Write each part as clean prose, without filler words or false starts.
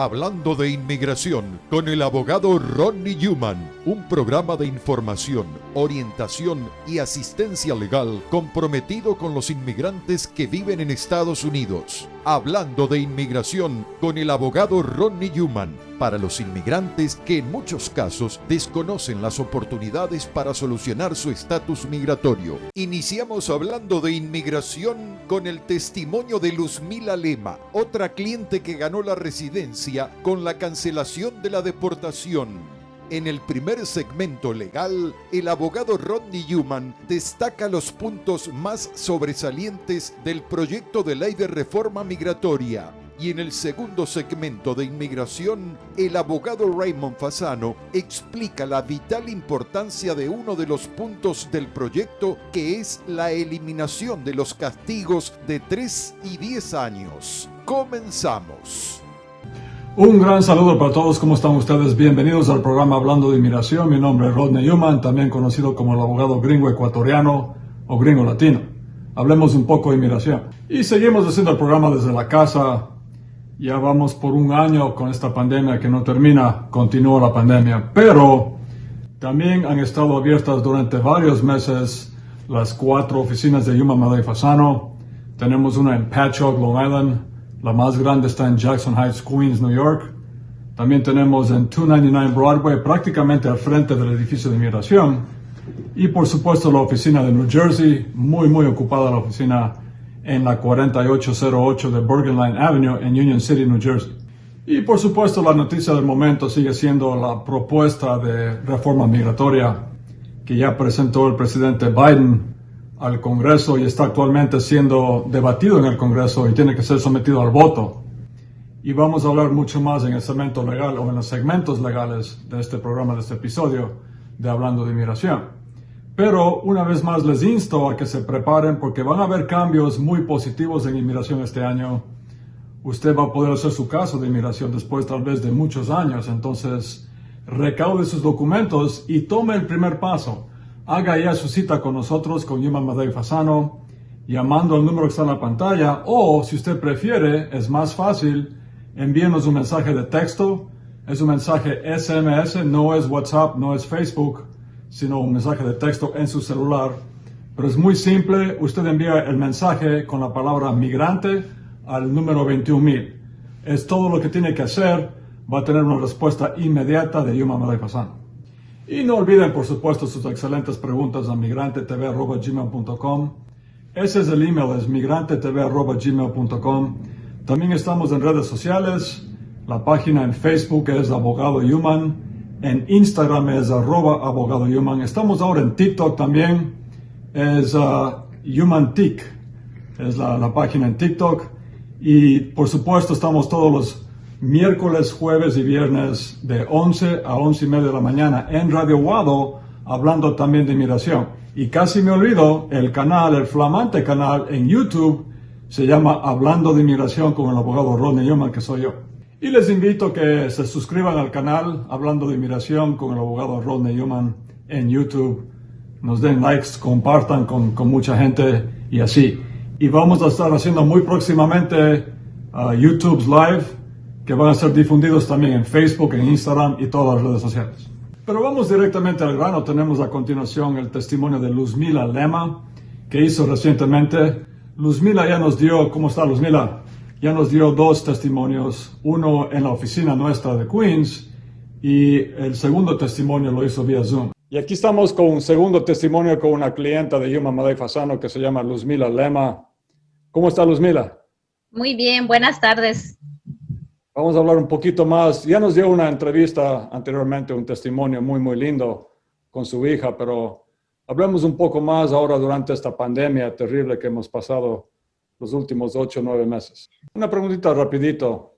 Hablando de inmigración con el abogado Rodney Newman, un programa de información, orientación y asistencia legal comprometido con los inmigrantes que viven en Estados Unidos. Hablando de inmigración con el abogado Rodney Newman, para los inmigrantes que en muchos casos desconocen las oportunidades para solucionar su estatus migratorio. Iniciamos hablando de inmigración con el testimonio de Luzmila Lema, otra cliente que ganó la residencia con la cancelación de la deportación. En el primer segmento legal, el abogado Rodney Newman destaca los puntos más sobresalientes del proyecto de ley de reforma migratoria. Y en el segundo segmento de inmigración, el abogado Raymond Fasano explica la vital importancia de uno de los puntos del proyecto, que es la eliminación de los castigos de 3 y 10 años. Comenzamos. Un gran saludo para todos, ¿cómo están ustedes? Bienvenidos al programa Hablando de Inmigración. Mi nombre es Rodney Newman, también conocido como el abogado gringo ecuatoriano o gringo latino. Hablemos un poco de inmigración. Y seguimos haciendo el programa desde la casa. Ya vamos por un año con esta pandemia que no termina, continúa la pandemia. Pero también han estado abiertas durante varios meses las 4 oficinas de Yuma, Madera y Fasano. Tenemos una en Patchogue, Long Island. La más grande está en Jackson Heights, Queens, New York. También tenemos en 299 Broadway, prácticamente al frente del edificio de inmigración. Y por supuesto la oficina de New Jersey, muy ocupada la oficina en la 4808 de Bergenline Avenue en Union City, New Jersey. Y por supuesto la noticia del momento sigue siendo la propuesta de reforma migratoria que ya presentó el presidente Biden al Congreso y está actualmente siendo debatido en el Congreso y tiene que ser sometido al voto. Y vamos a hablar mucho más en el segmento legal o en los segmentos legales de este programa, de este episodio de Hablando de Inmigración. Pero una vez más les insto a que se preparen porque van a haber cambios muy positivos en inmigración este año. Usted va a poder hacer su caso de inmigración después tal vez de muchos años. Entonces, recaude sus documentos y tome el primer paso. Haga ya su cita con nosotros, con Yuma, Madera y Fasano, llamando al número que está en la pantalla, o si usted prefiere, es más fácil, envíenos un mensaje de texto. Es un mensaje SMS, no es WhatsApp, no es Facebook, sino un mensaje de texto en su celular. Pero es muy simple, usted envía el mensaje con la palabra migrante al número 21,000. Es todo lo que tiene que hacer, va a tener una respuesta inmediata de Yuma, Madera y Fasano. Y no olviden, por supuesto, sus excelentes preguntas a migrantetv@gmail.com. Ese es el email, es migrantetv@gmail.com. También estamos en redes sociales. La página en Facebook es Abogado Newman. En Instagram es @Abogado Newman. Estamos ahora en TikTok también. Es HumanTik. Es la página en TikTok. Y por supuesto estamos todos los miércoles, jueves y viernes de 11 a 11:30 de la mañana en Radio Wado, hablando también de inmigración. Y casi me olvido, el canal, el flamante canal en YouTube, se llama Hablando de Inmigración con el abogado Rodney Newman, que soy yo. Y les invito a que se suscriban al canal Hablando de Inmigración con el abogado Rodney Newman en YouTube. Nos den likes, compartan con mucha gente y así. Y vamos a estar haciendo muy próximamente YouTube's Live, que van a ser difundidos también en Facebook, en Instagram y todas las redes sociales. Pero vamos directamente al grano. Tenemos a continuación el testimonio de Luzmila Lema, que hizo recientemente. Luzmila ya nos dio, ¿cómo está Luzmila? Ya nos dio 2 testimonios, uno en la oficina nuestra de Queens y el segundo testimonio lo hizo vía Zoom. Y aquí estamos con un segundo testimonio con una clienta de Yuma, Madera y Fasano que se llama Luzmila Lema. ¿Cómo está Luzmila? Muy bien, buenas tardes. Vamos a hablar un poquito más. Ya nos dio una entrevista anteriormente, un testimonio muy lindo con su hija, pero hablemos un poco más ahora durante esta pandemia terrible que hemos pasado los últimos 8 o 9 meses. Una preguntita rapidito.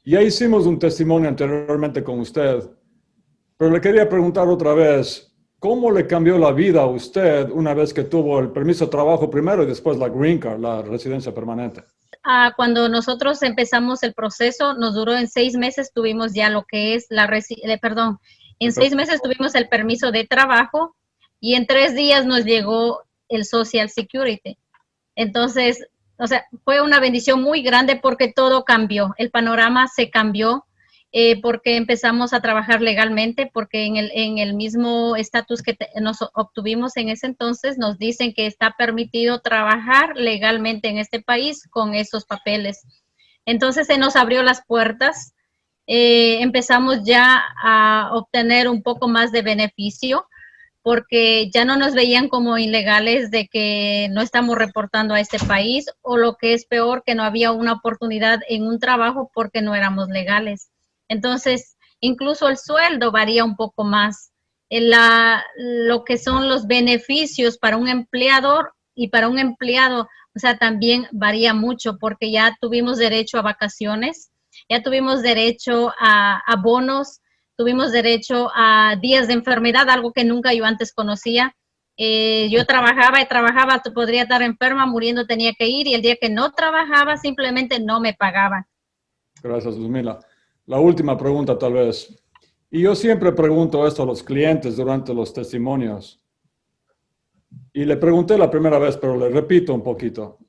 Ya hicimos un testimonio anteriormente con usted, pero le quería preguntar otra vez, ¿cómo le cambió la vida a usted una vez que tuvo el permiso de trabajo primero y después la Green Card, la residencia permanente? Cuando nosotros empezamos el proceso, nos duró en 6 meses, tuvimos ya lo que es en 6 meses tuvimos el permiso de trabajo y en 3 días nos llegó el Social Security. Entonces, fue una bendición muy grande porque todo cambió, el panorama se cambió porque empezamos a trabajar legalmente, porque en el mismo estatus que nos obtuvimos en ese entonces, nos dicen que está permitido trabajar legalmente en este país con esos papeles. Entonces se nos abrió las puertas, empezamos ya a obtener un poco más de beneficio, porque ya no nos veían como ilegales de que no estamos reportando a este país, o lo que es peor, que no había una oportunidad en un trabajo porque no éramos legales. Entonces, incluso el sueldo varía un poco más. Lo que son los beneficios para un empleador y para un empleado, o sea, también varía mucho, porque ya tuvimos derecho a vacaciones, ya tuvimos derecho a bonos, tuvimos derecho a días de enfermedad, algo que nunca yo antes conocía. Yo trabajaba y trabajaba, podría estar enferma, muriendo, tenía que ir, y el día que no trabajaba simplemente no me pagaban. Gracias, Luzmila. La última pregunta tal vez. Y yo siempre pregunto esto a los clientes durante los testimonios. Y le pregunté la primera vez, pero le repito un poquito.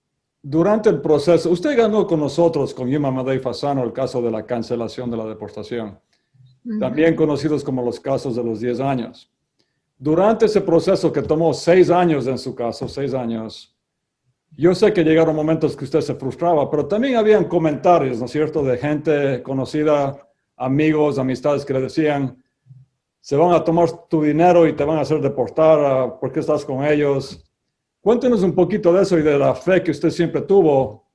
Durante el proceso, usted ganó con nosotros, con Yuma Madei Fasano, el caso de la cancelación de la deportación, también conocidos como los casos de los 10 años. Durante ese proceso que tomó 6 años en su caso, 6 años, yo sé que llegaron momentos que usted se frustraba, pero también habían comentarios, ¿no es cierto?, de gente conocida, amigos, amistades que le decían, se van a tomar tu dinero y te van a hacer deportar, ¿por qué estás con ellos? Cuéntenos un poquito de eso y de la fe que usted siempre tuvo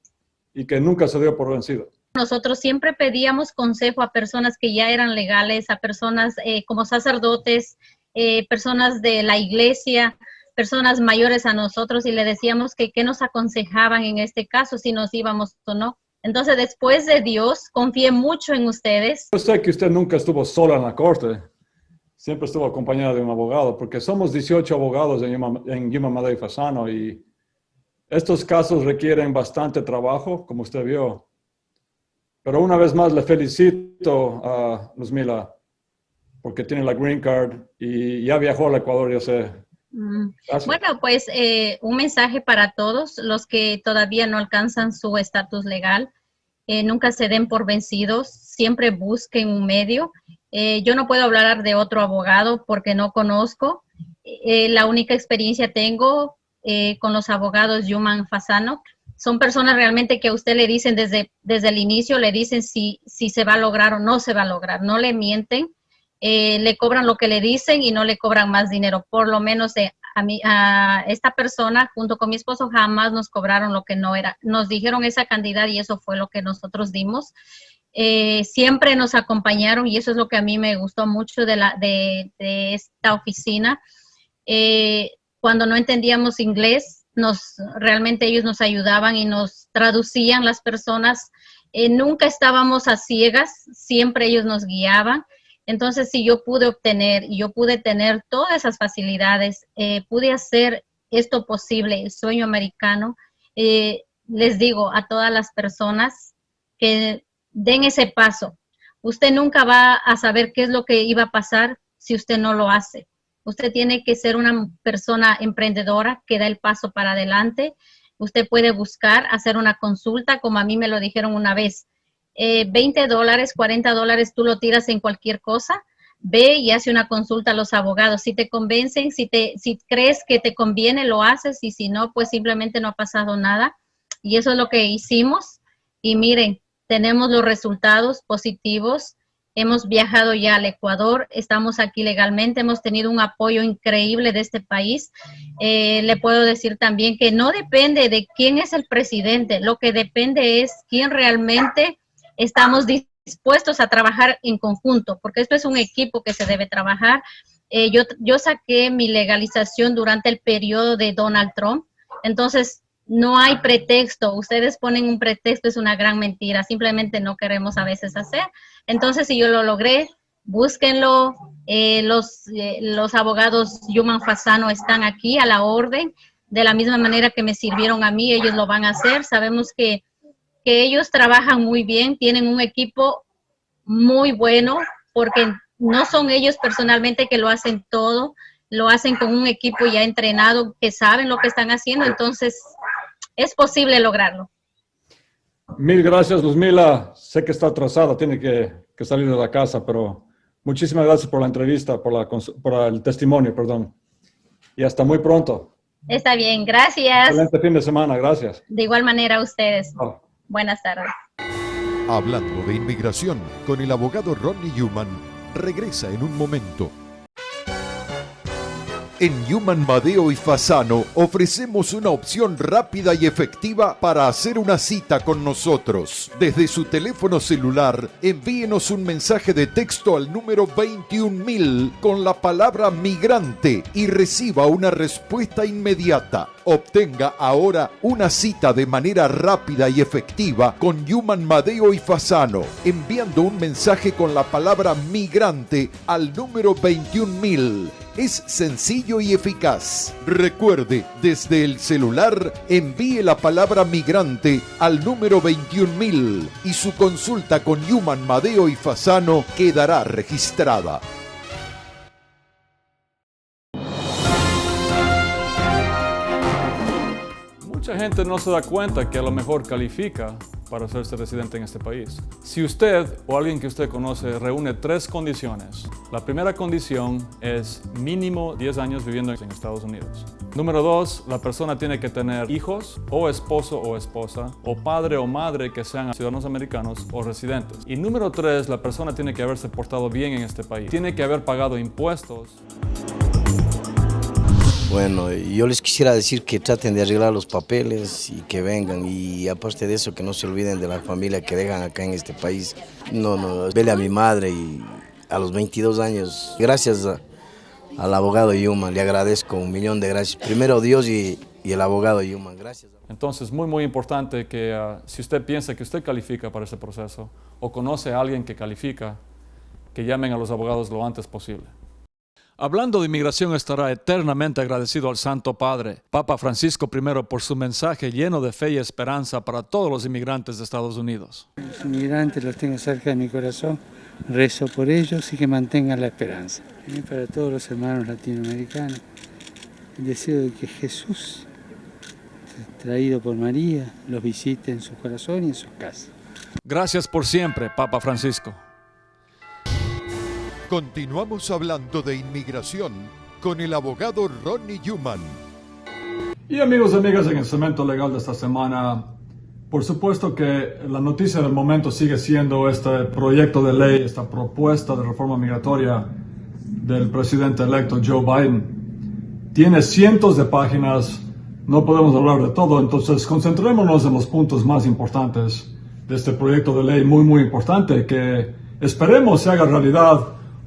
y que nunca se dio por vencido. Nosotros siempre pedíamos consejo a personas que ya eran legales, a personas como sacerdotes, personas de la iglesia, personas mayores a nosotros, y le decíamos que qué nos aconsejaban en este caso, si nos íbamos o no. Entonces, después de Dios, confié mucho en ustedes. Yo sé que usted nunca estuvo sola en la corte, siempre estuvo acompañada de un abogado, porque somos 18 abogados en Yuma Madei Fasano, y estos casos requieren bastante trabajo, como usted vio. Pero una vez más le felicito a Luzmila, porque tiene la green card y ya viajó al Ecuador, yo sé. Bueno, pues un mensaje para todos los que todavía no alcanzan su estatus legal. Nunca se den por vencidos, siempre busquen un medio. Yo no puedo hablar de otro abogado porque no conozco. La única experiencia tengo con los abogados Yuma Fasano. Son personas realmente que a usted le dicen desde el inicio, le dicen si se va a lograr o no se va a lograr. No le mienten, le cobran lo que le dicen y no le cobran más dinero. Por lo menos a esta persona, junto con mi esposo, jamás nos cobraron lo que no era. Nos dijeron esa cantidad y eso fue lo que nosotros dimos. Siempre nos acompañaron, y eso es lo que a mí me gustó mucho de esta oficina. Cuando no entendíamos inglés, realmente ellos nos ayudaban y nos traducían las personas. Nunca estábamos a ciegas, siempre ellos nos guiaban. Entonces, si yo pude obtener y yo pude tener todas esas facilidades, pude hacer esto posible, el sueño americano, les digo a todas las personas que den ese paso. Usted nunca va a saber qué es lo que iba a pasar si usted no lo hace. Usted tiene que ser una persona emprendedora que da el paso para adelante. Usted puede buscar, hacer una consulta, como a mí me lo dijeron una vez. $20, $40, tú lo tiras en cualquier cosa. Ve y hace una consulta a los abogados. Si te convencen, si crees que te conviene, lo haces, y si no, pues simplemente no ha pasado nada. Y eso es lo que hicimos. Y miren, tenemos los resultados positivos. Hemos viajado ya al Ecuador, estamos aquí legalmente, hemos tenido un apoyo increíble de este país. Le puedo decir también que no depende de quién es el presidente, lo que depende es quién realmente estamos dispuestos a trabajar en conjunto, porque esto es un equipo que se debe trabajar. Yo saqué mi legalización durante el periodo de Donald Trump, entonces no hay pretexto. Ustedes ponen un pretexto, es una gran mentira, simplemente no queremos a veces hacer. Entonces, si yo lo logré, búsquenlo. Los abogados Yuma Fasano están aquí a la orden, de la misma manera que me sirvieron a mí, ellos lo van a hacer. Sabemos que ellos trabajan muy bien, tienen un equipo muy bueno, porque no son ellos personalmente que lo hacen todo, lo hacen con un equipo ya entrenado, que saben lo que están haciendo, entonces es posible lograrlo. Mil gracias, Luzmila. Sé que está atrasada, tiene que salir de la casa, pero muchísimas gracias por la entrevista, por el testimonio, perdón. Y hasta muy pronto. Está bien, gracias. Excelente fin de semana, gracias. De igual manera a ustedes. Oh. Buenas tardes. Hablando de inmigración con el abogado Rodney Newman, regresa en un momento. En Newman, Madeo y Fasano ofrecemos una opción rápida y efectiva para hacer una cita con nosotros. Desde su teléfono celular, envíenos un mensaje de texto al número 21000 con la palabra migrante y reciba una respuesta inmediata. Obtenga ahora una cita de manera rápida y efectiva con Newman, Madeo y Fasano, enviando un mensaje con la palabra migrante al número 21000. Es sencillo y eficaz. Recuerde, desde el celular, envíe la palabra migrante al número 21000 y su consulta con Newman, Madeo y Fasano quedará registrada. Mucha gente no se da cuenta que a lo mejor califica para hacerse residente en este país. Si usted o alguien que usted conoce reúne 3 condiciones, la primera condición es mínimo 10 años viviendo en Estados Unidos. Número 2, la persona tiene que tener hijos, o esposo o esposa, o padre o madre que sean ciudadanos americanos o residentes. Y número 3, la persona tiene que haberse portado bien en este país. Tiene que haber pagado impuestos. Bueno, yo les quisiera decir que traten de arreglar los papeles y que vengan, y aparte de eso que no se olviden de la familia que dejan acá en este país. Vele a mi madre y a los 22 años, gracias al abogado Newman, le agradezco 1.000.000 de gracias. Primero Dios y el abogado Newman, gracias. Entonces, muy importante que si usted piensa que usted califica para ese proceso o conoce a alguien que califica, que llamen a los abogados lo antes posible. Hablando de inmigración, estará eternamente agradecido al Santo Padre, Papa Francisco I, por su mensaje lleno de fe y esperanza para todos los inmigrantes de Estados Unidos. Los inmigrantes los tengo cerca de mi corazón, rezo por ellos y que mantengan la esperanza. Para todos los hermanos latinoamericanos, el deseo de que Jesús, traído por María, los visite en su corazón y en sus casas. Gracias por siempre, Papa Francisco. Continuamos hablando de inmigración con el abogado Rodney Newman. Y amigos y amigas, en el segmento legal de esta semana, por supuesto que la noticia del momento sigue siendo este proyecto de ley, esta propuesta de reforma migratoria del presidente electo Joe Biden. Tiene cientos de páginas, no podemos hablar de todo, entonces concentrémonos en los puntos más importantes de este proyecto de ley muy importante que esperemos se haga realidad,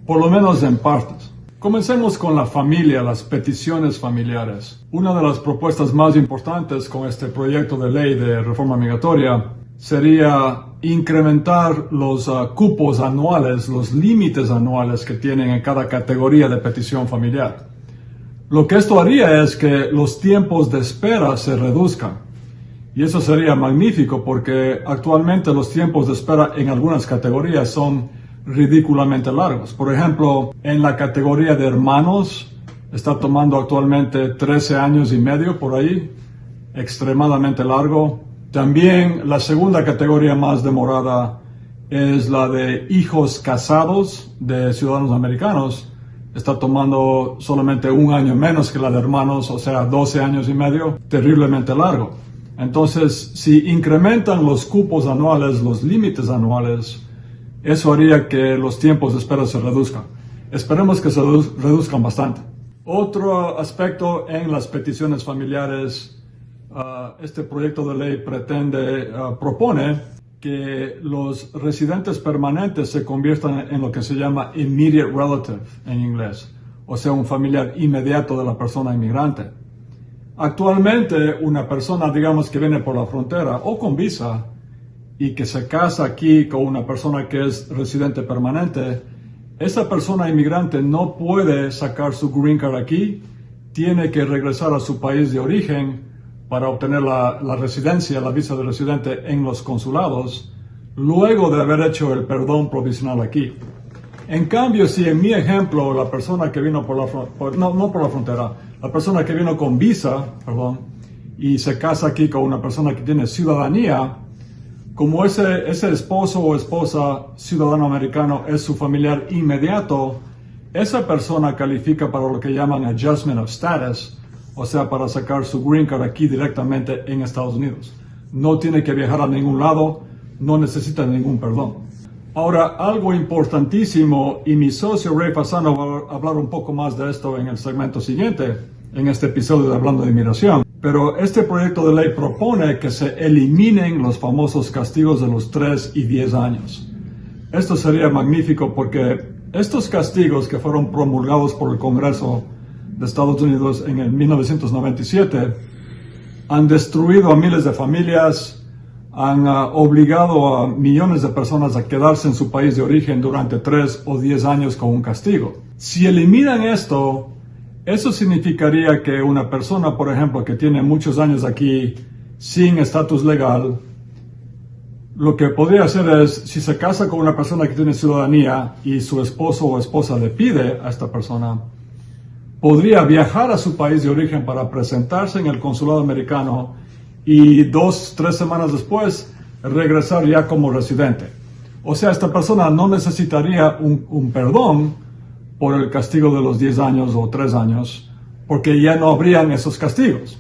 por lo menos en partes. Comencemos con la familia, las peticiones familiares. Una de las propuestas más importantes con este proyecto de ley de reforma migratoria sería incrementar los cupos anuales, los límites anuales que tienen en cada categoría de petición familiar. Lo que esto haría es que los tiempos de espera se reduzcan. Y eso sería magnífico porque actualmente los tiempos de espera en algunas categorías son ridículamente largos. Por ejemplo, en la categoría de hermanos está tomando actualmente 13 años y medio por ahí, extremadamente largo. También la segunda categoría más demorada es la de hijos casados de ciudadanos americanos. Está tomando solamente 1 año menos que la de hermanos, o sea, 12 años y medio, terriblemente largo. Entonces, si incrementan los cupos anuales, los límites anuales, eso haría que los tiempos de espera se reduzcan. Esperemos que se reduzcan bastante. Otro aspecto en las peticiones familiares, este proyecto de ley propone que los residentes permanentes se conviertan en lo que se llama immediate relative en inglés, o sea, un familiar inmediato de la persona inmigrante. Actualmente, una persona, digamos, que viene por la frontera o con visa, y que se casa aquí con una persona que es residente permanente, esa persona inmigrante no puede sacar su green card aquí, tiene que regresar a su país de origen para obtener la residencia, la visa de residente en los consulados, luego de haber hecho el perdón provisional aquí. En cambio, si en mi ejemplo, la persona que vino no por la frontera, la persona que vino con visa, y se casa aquí con una persona que tiene ciudadanía, Como ese esposo o esposa ciudadano americano es su familiar inmediato, esa persona califica para lo que llaman Adjustment of Status, o sea, para sacar su green card aquí directamente en Estados Unidos. No tiene que viajar a ningún lado, no necesita ningún perdón. Ahora, algo importantísimo, y mi socio Ray Fasano va a hablar un poco más de esto en el segmento siguiente, en este episodio de Hablando de Inmigración, pero este proyecto de ley propone que se eliminen los famosos castigos de los 3 y 10 años. Esto sería magnífico porque estos castigos que fueron promulgados por el Congreso de Estados Unidos en el 1997 han destruido a miles de familias, han obligado a millones de personas a quedarse en su país de origen durante 3 o 10 años con un castigo. Si eliminan esto, eso significaría que una persona, por ejemplo, que tiene muchos años aquí sin estatus legal, lo que podría hacer es, si se casa con una persona que tiene ciudadanía y su esposo o esposa le pide a esta persona, podría viajar a su país de origen para presentarse en el consulado americano y 2-3 semanas después regresar ya como residente. O sea, esta persona no necesitaría un perdón por el castigo de los 10 años o 3 años, porque ya no habrían esos castigos.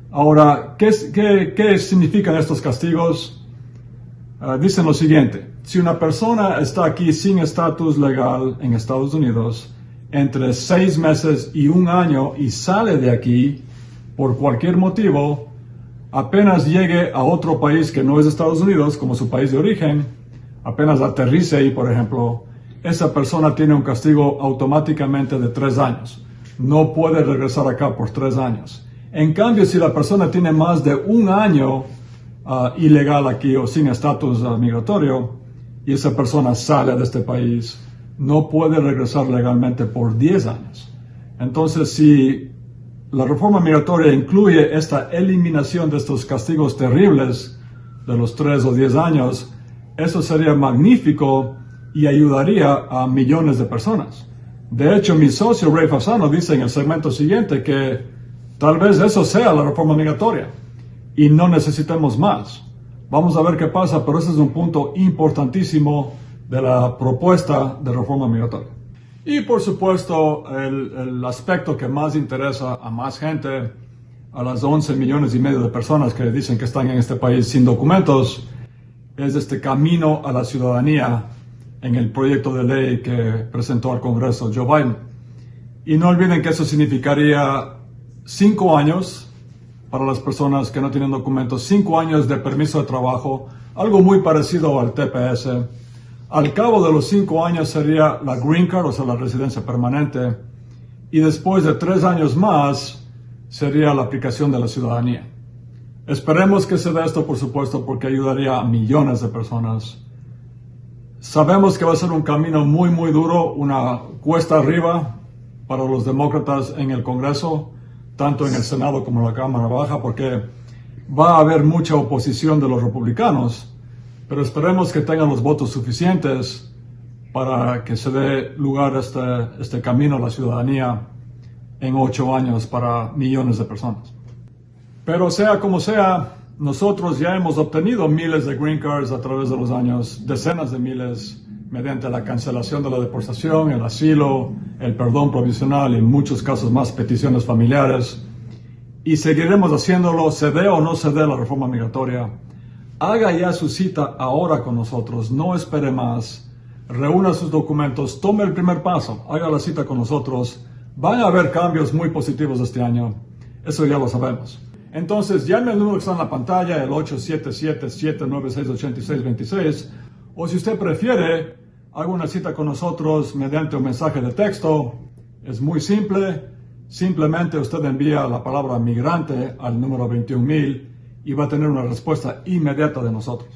Ahora, ¿qué significan estos castigos? Dicen lo siguiente: si una persona está aquí sin estatus legal en Estados Unidos entre 6 meses y 1 año y sale de aquí por cualquier motivo, apenas llegue a otro país que no es Estados Unidos, como su país de origen, apenas aterrice ahí, por ejemplo, esa persona tiene un castigo automáticamente de 3 años. No puede regresar acá por 3 años. En cambio, si la persona tiene más de 1 año ilegal aquí o sin estatus migratorio, y esa persona sale de este país, no puede regresar legalmente por 10 años. Entonces, si la reforma migratoria incluye esta eliminación de estos castigos terribles de los 3 o 10 años, eso sería magnífico y ayudaría a millones de personas. De hecho, mi socio Ray Fasano dice en el segmento siguiente que tal vez eso sea la reforma migratoria y no necesitemos más. Vamos a ver qué pasa, pero ese es un punto importantísimo de la propuesta de reforma migratoria. Y por supuesto, el aspecto que más interesa a más gente, a las 11 millones y medio de personas que dicen que están en este país sin documentos, es este camino a la ciudadanía en el proyecto de ley que presentó al Congreso Joe Biden. Y no olviden que eso significaría 5 años para las personas que no tienen documentos, 5 años de permiso de trabajo, algo muy parecido al TPS. Al cabo de los 5 años sería la green card, o sea, la residencia permanente, y después de 3 años más sería la aplicación de la ciudadanía. Esperemos que se dé esto, por supuesto, porque ayudaría a millones de personas. Sabemos que va a ser un camino muy, muy duro, una cuesta arriba para los demócratas en el Congreso, tanto en el Senado como en la Cámara Baja, porque va a haber mucha oposición de los republicanos, pero esperemos que tengan los votos suficientes para que se dé lugar a este camino a la ciudadanía en 8 años para millones de personas. Pero sea como sea, nosotros ya hemos obtenido miles de green cards a través de los años, decenas de miles, mediante la cancelación de la deportación, el asilo, el perdón provisional y en muchos casos más peticiones familiares. Y seguiremos haciéndolo, se dé o no se dé la reforma migratoria. Haga ya su cita ahora con nosotros, no espere más. Reúna sus documentos, tome el primer paso, haga la cita con nosotros. Van a haber cambios muy positivos este año, eso ya lo sabemos. Entonces, llame al número que está en la pantalla, el 877-796-8626, o si usted prefiere, haga una cita con nosotros mediante un mensaje de texto. Es muy simple, simplemente usted envía la palabra migrante al número 21,000 y va a tener una respuesta inmediata de nosotros.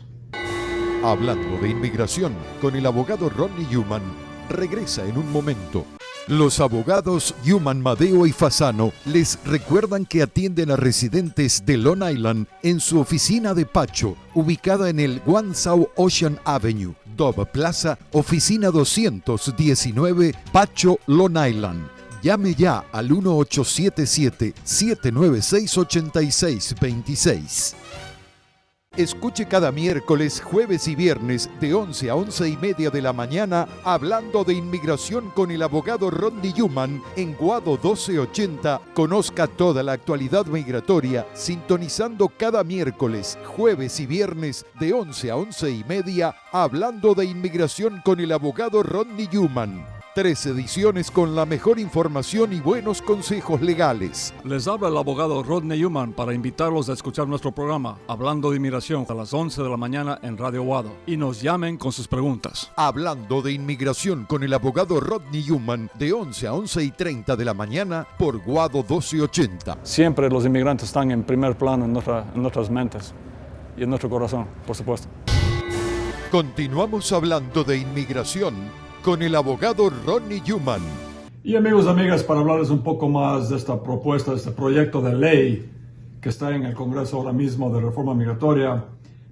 Hablando de inmigración con el abogado Rodney Newman, regresa en un momento. Los abogados Newman, Madeo y Fasano les recuerdan que atienden a residentes de Long Island en su oficina de Pacho, ubicada en el One South Ocean Avenue, Dove Plaza, oficina 219, Pacho, Long Island. Llame ya al 1877-796-8626. Escuche cada miércoles, jueves y viernes de 11 a 11 y media de la mañana hablando de inmigración con el abogado Rodney Newman en Guado 1280. Conozca toda la actualidad migratoria sintonizando cada miércoles, jueves y viernes de 11 a 11 y media hablando de inmigración con el abogado Rodney Newman. 3 ediciones con la mejor información y buenos consejos legales. Les habla el abogado Rodney Newman para invitarlos a escuchar nuestro programa Hablando de Inmigración a las 11 de la mañana en Radio Guado y nos llamen con sus preguntas. Hablando de inmigración con el abogado Rodney Newman de 11 a 11 y 30 de la mañana por Guado 1280. Siempre los inmigrantes están en primer plano en nuestras mentes y en nuestro corazón, por supuesto. Continuamos hablando de inmigración con el abogado Rodney Newman. Y amigos, amigas, para hablarles un poco más de esta propuesta, de este proyecto de ley que está en el Congreso ahora mismo de reforma migratoria,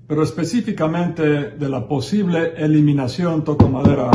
pero específicamente de la posible eliminación, toco madera,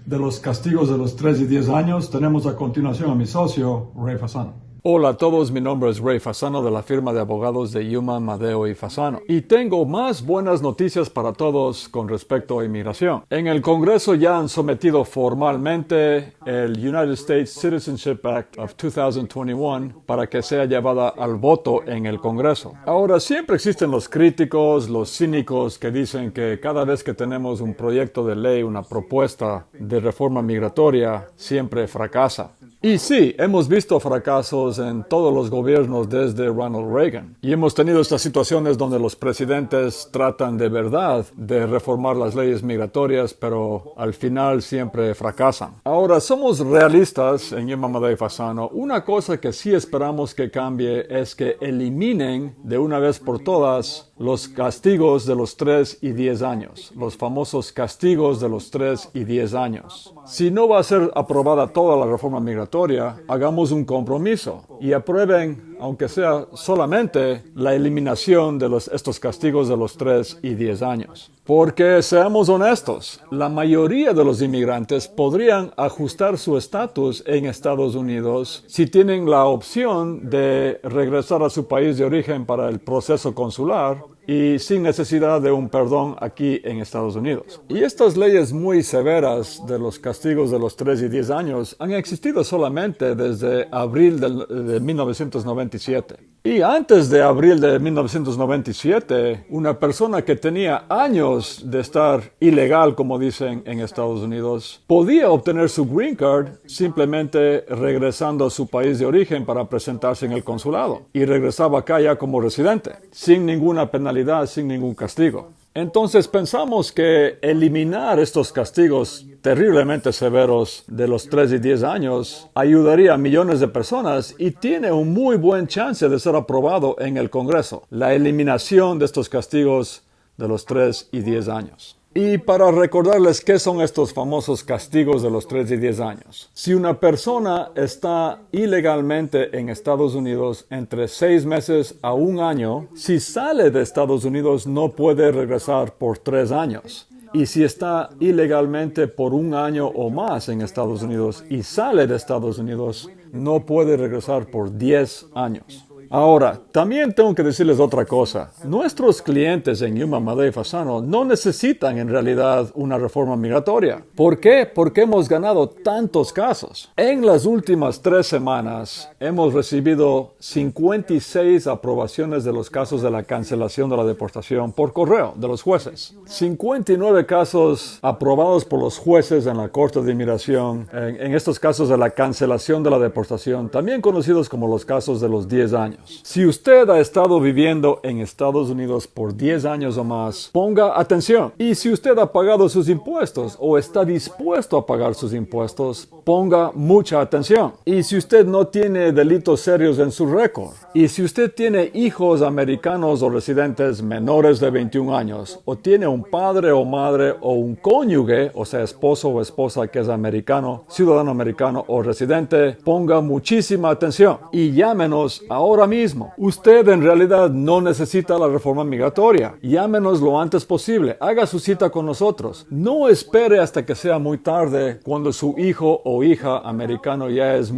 de los castigos de los 3 y 10 años, tenemos a continuación a mi socio, Ray Fasano. Hola a todos, mi nombre es Ray Fasano de la firma de abogados de Newman, Madeo y Fasano. Y tengo más buenas noticias para todos con respecto a inmigración. En el Congreso ya han sometido formalmente el United States Citizenship Act of 2021 para que sea llevada al voto en el Congreso. Ahora, siempre existen los críticos, los cínicos que dicen que cada vez que tenemos un proyecto de ley, una propuesta de reforma migratoria, siempre fracasa. Y sí, hemos visto fracasos en todos los gobiernos desde Ronald Reagan. Y hemos tenido estas situaciones donde los presidentes tratan de verdad de reformar las leyes migratorias, pero al final siempre fracasan. Ahora, somos realistas en Newman, Madeo y Fasano. Una cosa que sí esperamos que cambie es que eliminen de una vez por todas los castigos de los 3 y 10 años. Los famosos castigos de los 3 y 10 años. Si no va a ser aprobada toda la reforma migratoria, hagamos un compromiso y aprueben, aunque sea solamente, la eliminación de estos castigos de los 3 y 10 años. Porque, seamos honestos, la mayoría de los inmigrantes podrían ajustar su estatus en Estados Unidos si tienen la opción de regresar a su país de origen para el proceso consular y sin necesidad de un perdón aquí en Estados Unidos. Y estas leyes muy severas de los castigos de los 3 y 10 años han existido solamente desde abril de 1997. Y antes de abril de 1997, una persona que tenía años de estar ilegal, como dicen en Estados Unidos, podía obtener su green card simplemente regresando a su país de origen para presentarse en el consulado. Y regresaba acá ya como residente, sin ninguna penalidad, sin ningún castigo. Entonces pensamos que eliminar estos castigos terriblemente severos de los 3 y 10 años ayudaría a millones de personas y tiene un muy buen chance de ser aprobado en el Congreso. La eliminación de estos castigos de los 3 y 10 años. Y para recordarles qué son estos famosos castigos de los 3 y 10 años. Si una persona está ilegalmente en Estados Unidos entre 6 meses a 1 año, si sale de Estados Unidos no puede regresar por 3 años. Y si está ilegalmente por 1 año o más en Estados Unidos y sale de Estados Unidos, no puede regresar por 10 años. Ahora, también tengo que decirles otra cosa. Nuestros clientes en Newman, Madeo y Fasano no necesitan en realidad una reforma migratoria. ¿Por qué? Porque hemos ganado tantos casos. En las últimas 3 semanas hemos recibido 56 aprobaciones de los casos de la cancelación de la deportación por correo de los jueces. 59 casos aprobados por los jueces en la Corte de Inmigración en estos casos de la cancelación de la deportación, también conocidos como los casos de los 10 años. Si usted ha estado viviendo en Estados Unidos por 10 años o más, ponga atención. Y si usted ha pagado sus impuestos o está dispuesto a pagar sus impuestos, ponga mucha atención. Y si usted no tiene delitos serios en su récord, y si usted tiene hijos americanos o residentes menores de 21 años, o tiene un padre o madre o un cónyuge, o sea, esposo o esposa que es americano, ciudadano americano o residente, ponga muchísima atención y llámenos ahora ahora mismo. Usted en realidad no necesita la reforma migratoria. Llámenos lo antes posible. Haga su cita con nosotros. No espere hasta que sea muy tarde cuando su hijo o hija americano ya es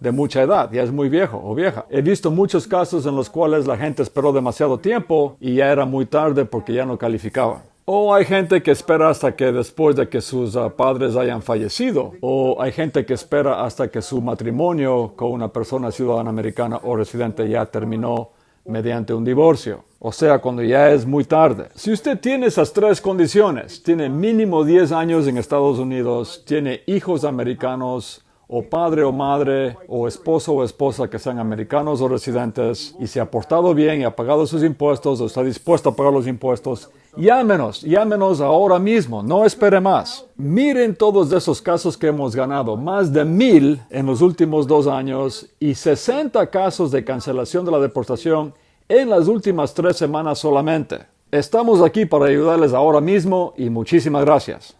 de mucha edad, ya es muy viejo o vieja. He visto muchos casos en los cuales la gente esperó demasiado tiempo y ya era muy tarde porque ya no calificaba. O hay gente que espera hasta que después de que sus padres hayan fallecido. O hay gente que espera hasta que su matrimonio con una persona ciudadana americana o residente ya terminó mediante un divorcio. O sea, cuando ya es muy tarde. Si usted tiene esas tres condiciones, tiene mínimo 10 años en Estados Unidos, tiene hijos americanos, o padre o madre, o esposo o esposa que sean americanos o residentes, y se ha portado bien y ha pagado sus impuestos, o está dispuesto a pagar los impuestos, llámenos ahora mismo, no espere más. Miren todos esos casos que hemos ganado, más de 1,000 en los últimos 2 años, y 60 casos de cancelación de la deportación en las últimas 3 semanas solamente. Estamos aquí para ayudarles ahora mismo, y muchísimas gracias.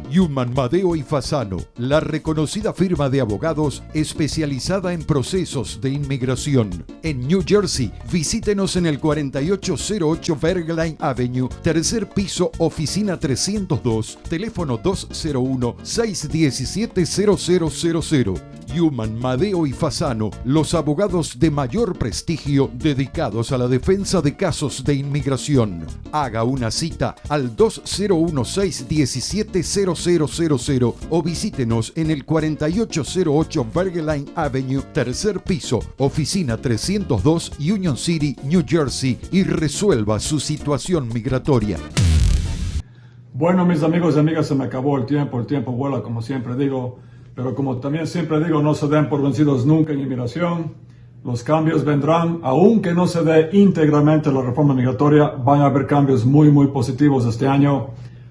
Yuman, Madeo y Fasano, la reconocida firma de abogados especializada en procesos de inmigración. En New Jersey, visítenos en el 4808 Bergline Avenue, tercer piso, oficina 302, teléfono 201-617-0000. Yuman, Madeo y Fasano, los abogados de mayor prestigio dedicados a la defensa de casos de inmigración. Haga una cita al 201-617-0000 o visítenos en el 4808 Bergline Avenue, tercer piso, oficina 302, Union City, New Jersey, y resuelva su situación migratoria. Bueno, mis amigos y amigas, se me acabó el tiempo vuela, como siempre digo, pero como también siempre digo, no se den por vencidos nunca en inmigración. Los cambios vendrán, aunque no se dé íntegramente la reforma migratoria, van a haber cambios muy positivos este año.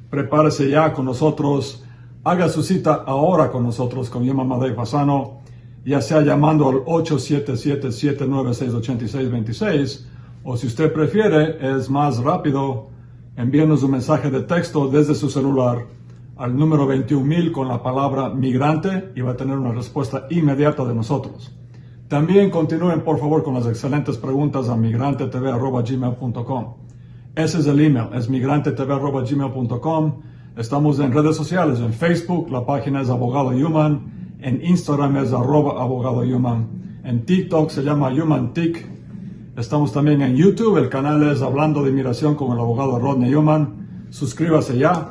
Prepárese ya con nosotros, haga su cita ahora con nosotros, con Yuman, Madeo y Fasano, ya sea llamando al 877-796-8626, o si usted prefiere, es más rápido, envíenos un mensaje de texto desde su celular al número 21,000 con la palabra migrante y va a tener una respuesta inmediata de nosotros. También continúen por favor con las excelentes preguntas a migrantetv@gmail.com. Ese es el email, es migrantetv@gmail.com. Estamos en redes sociales, en Facebook, la página es Abogado Yuman, en Instagram es @Abogado Yuman, en TikTok se llama YumanTik. Estamos también en YouTube, el canal es Hablando de Inmigración con el abogado Rodney Yuman. Suscríbase ya.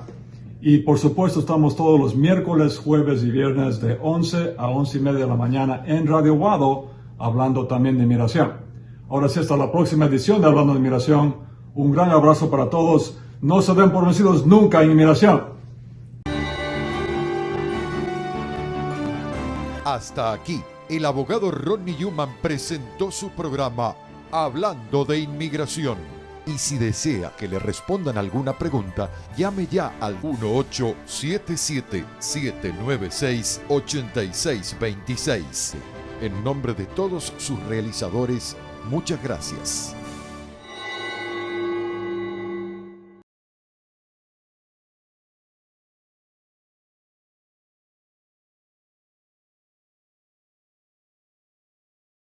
Y por supuesto estamos todos los miércoles, jueves y viernes de 11 a 11:30 de la mañana en Radio Guado, hablando también de inmigración. Ahora sí, hasta la próxima edición de Hablando de Inmigración. Un gran abrazo para todos. No se den por vencidos nunca en inmigración. Hasta aquí, el abogado Rodney Yuman presentó su programa Hablando de Inmigración. Y si desea que le respondan alguna pregunta, llame ya al 1877-796-8626. En nombre de todos sus realizadores, muchas gracias.